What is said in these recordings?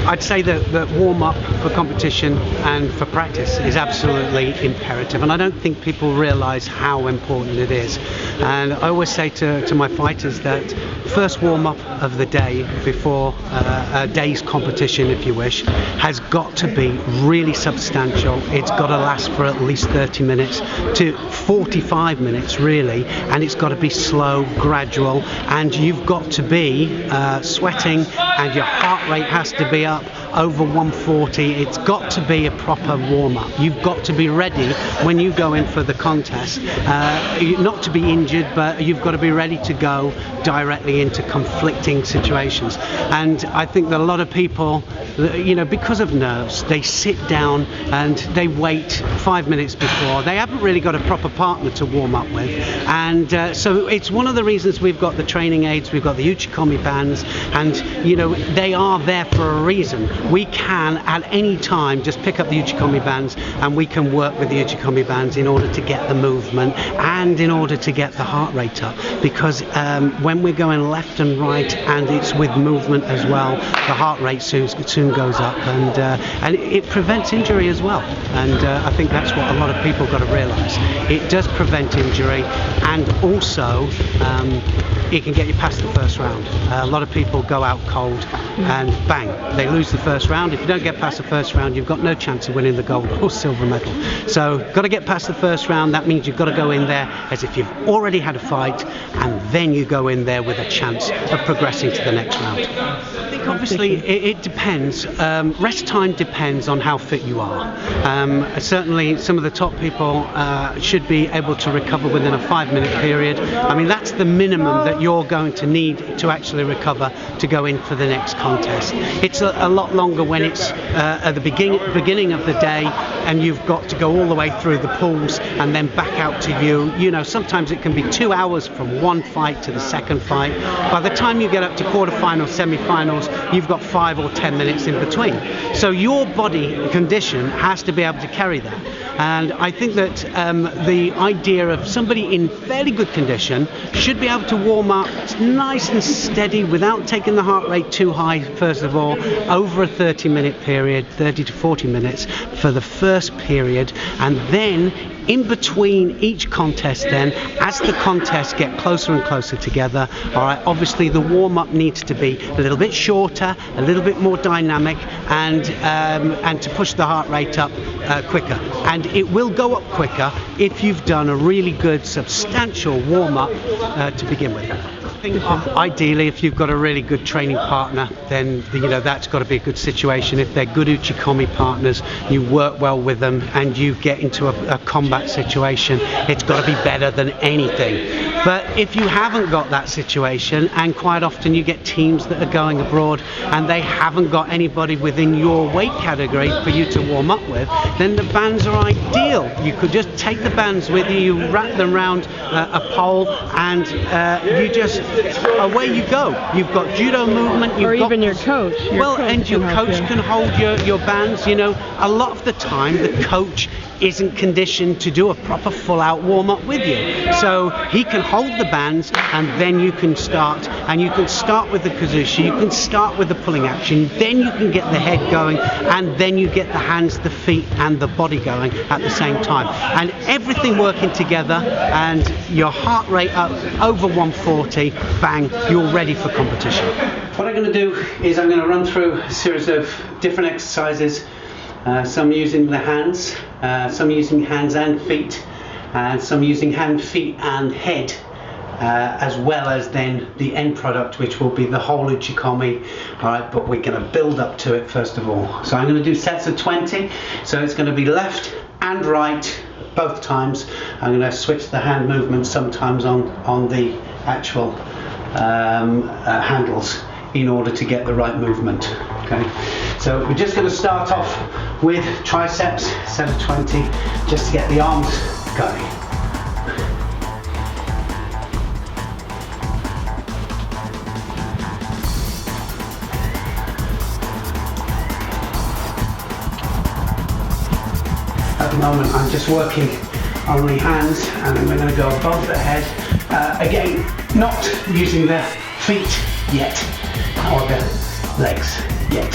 I'd say that warm-up for competition and for practice is absolutely imperative, and I don't think people realise how important it is. And I always say to my fighters that first warm-up of the day before a day's competition, if you wish, has got to be really substantial. It's got to last for at least 30 minutes to 45 minutes really, and it's got to be slow, gradual, and you've got to be sweating, and your heart rate has to be up over 140. It's got to be a proper warm-up. You've got to be ready when you go in for the contest, not to be injured, but you've got to be ready to go directly into conflicting situations. And I think that a lot of people, because of nerves, they sit down and they wait 5 minutes before. They haven't really got a proper partner to warm up with, and so it's one of the reasons we've got the training aids, we've got the Uchikomi bands, and they are there for a reason. We can at any time just pick up the Uchikomi bands and we can work with the Uchikomi bands in order to get the movement and in order to get the heart rate up, because when we're going left and right and it's with movement as well, the heart rate soon goes up, and it prevents injury as well. And I think that's what a lot of people got to realise. It does prevent injury, and also it can get you past the first round. A lot of people go out cold and bang, they lose the first round. If you don't get past the first round, you've got no chance of winning the gold or silver medal. So got to get past the first round. That means you've got to go in there as if you've already had a fight, and then you go in there with a chance of progressing to the next round. I think obviously it depends. Rest time depends on how fit you are. Certainly some of the top people should be able to recover within a 5-minute period. I mean, that's the minimum that you're going to need to actually recover to go in for the next contest. It's a lot longer when it's at the beginning of the day and you've got to go all the way through the pools and then back out to you. Sometimes it can be 2 hours from one fight to the second fight. By the time you get up to quarterfinals, semi-finals, you've got 5 or 10 minutes in between. So your body condition has to be able to carry that. And I think that the idea of somebody in fairly good condition should be able to warm up nice and steady without taking the heart rate too high, first of all, over a 30-minute period, 30 to 40 minutes for the first period, and then in between each contest then, as the contests get closer and closer together, all right, obviously the warm-up needs to be a little bit shorter, a little bit more dynamic, and to push the heart rate up quicker. And it will go up quicker if you've done a really good substantial warm-up to begin with. I think ideally, if you've got a really good training partner, then that's got to be a good situation. If they're good Uchikomi partners, you work well with them and you get into a combat situation, it's got to be better than anything. But if you haven't got that situation, and quite often you get teams that are going abroad and they haven't got anybody within your weight category for you to warm up with, then the bands are ideal. You could just take the bands with you, you wrap them around a pole, and you just away you go. You've got judo movement. Or even your coach. Your coach can hold your bands. A lot of the time the coach isn't conditioned to do a proper full-out warm-up with you. So he can hold the bands, and then you can start. And you can start with the kazushi, you can start with the pulling action, then you can get the head going, and then you get the hands, the feet, and the body going at the same time. And everything working together, and your heart rate up over 140, bang, you're ready for competition. What I'm going to do is I'm going to run through a series of different exercises, some using the hands, some using hands and feet, and some using hand, feet and head, as well as then the end product, which will be the whole Uchikomi. All right, but we're going to build up to it first of all. So I'm going to do sets of 20, so it's going to be left and right both times. I'm going to switch the hand movement sometimes on the actual handles in order to get the right movement. Okay, so we're just going to start off with triceps, set of 20, just to get the arms going. At the moment I'm just working on the hands, and then we're going to go above the head. Again, not using the feet yet, or the legs yet.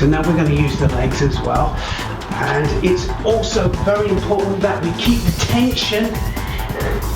So now we're going to use the legs as well. And it's also very important that we keep the tension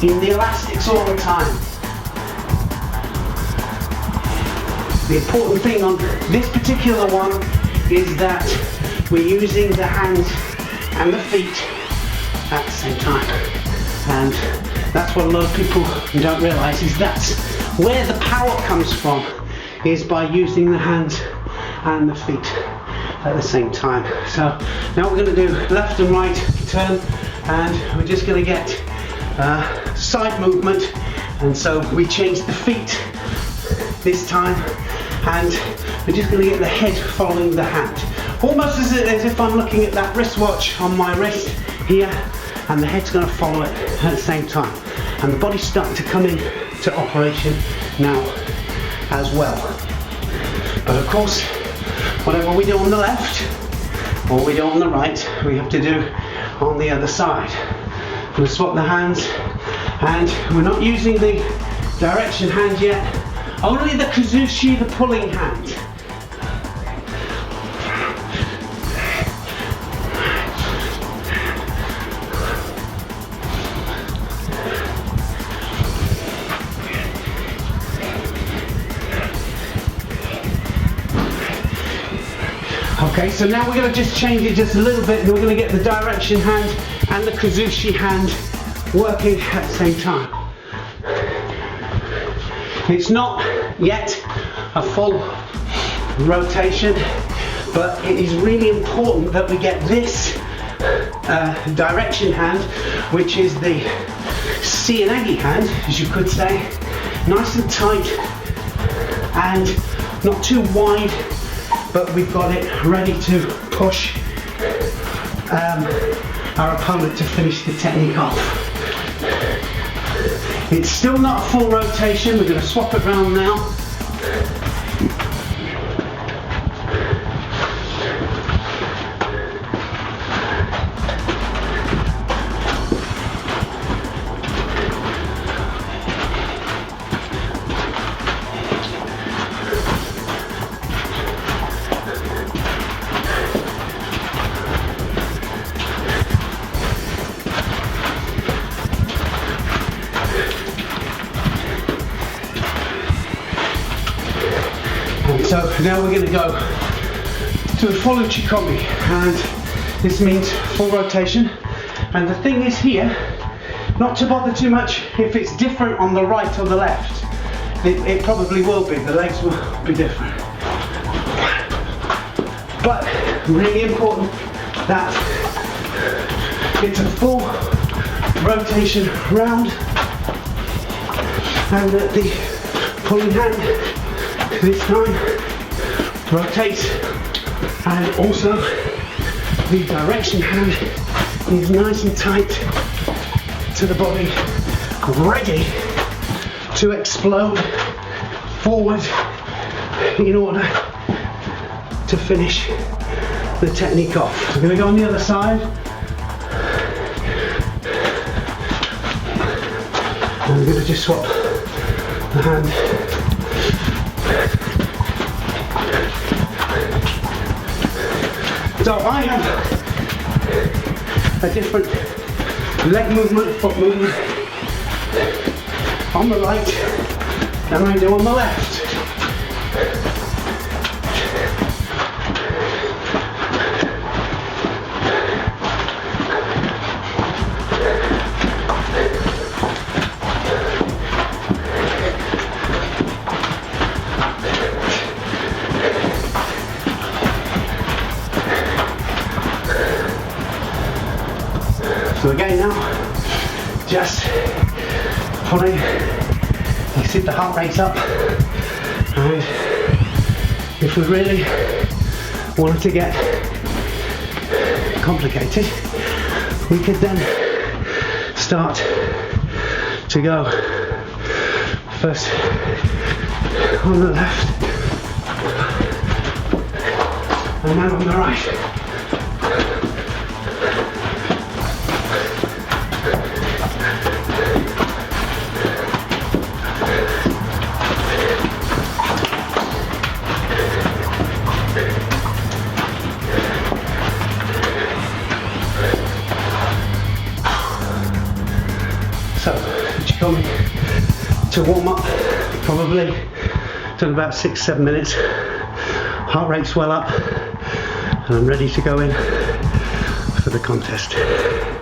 in the elastics all the time. The important thing on this particular one is that we're using the hands and the feet at the same time. And that's what a lot of people don't realize, is that's where the power comes from, is by using the hands and the feet at the same time. So now we're going to do left and right turn, and we're just going to get side movement. And so we change the feet this time, and we're just going to get the head following the hand, almost as if I'm looking at that wristwatch on my wrist here, and the head's going to follow it at the same time, and the body's starting to come in to operation now as well. But of course, whatever we do on the left or we do on the right, we have to do on the other side. I'm going to swap the hands, and we're not using the direction hand yet, only the kazushi, the pulling hand. Okay, so now we're going to just change it just a little bit, and we're going to get the direction hand and the kazushi hand working at the same time. It's not yet a full rotation, but it is really important that we get this direction hand, which is the Seoinage hand, as you could say, nice and tight and not too wide, but we've got it ready to push our opponent to finish the technique off. It's still not a full rotation. We're going to swap it around now. So now we're going to go to the full uchikomi, and this means full rotation. And the thing is here, not to bother too much if it's different on the right or the left. It probably will be, the legs will be different. But really important that it's a full rotation round, and that the pulling hand this time rotates, and also the direction hand is nice and tight to the body, ready to explode forward in order to finish the technique off. I'm going to go on the other side, and I'm going to just swap the hand. So I have a different leg movement, foot movement on the right than I do on the left. So again now, just pulling, you see the heart rate's up, and if we really wanted to get complicated, we could then start to go first on the left and then on the right. coming to warm up, probably done about 6-7 minutes. Heart rate's well up, and I'm ready to go in for the contest.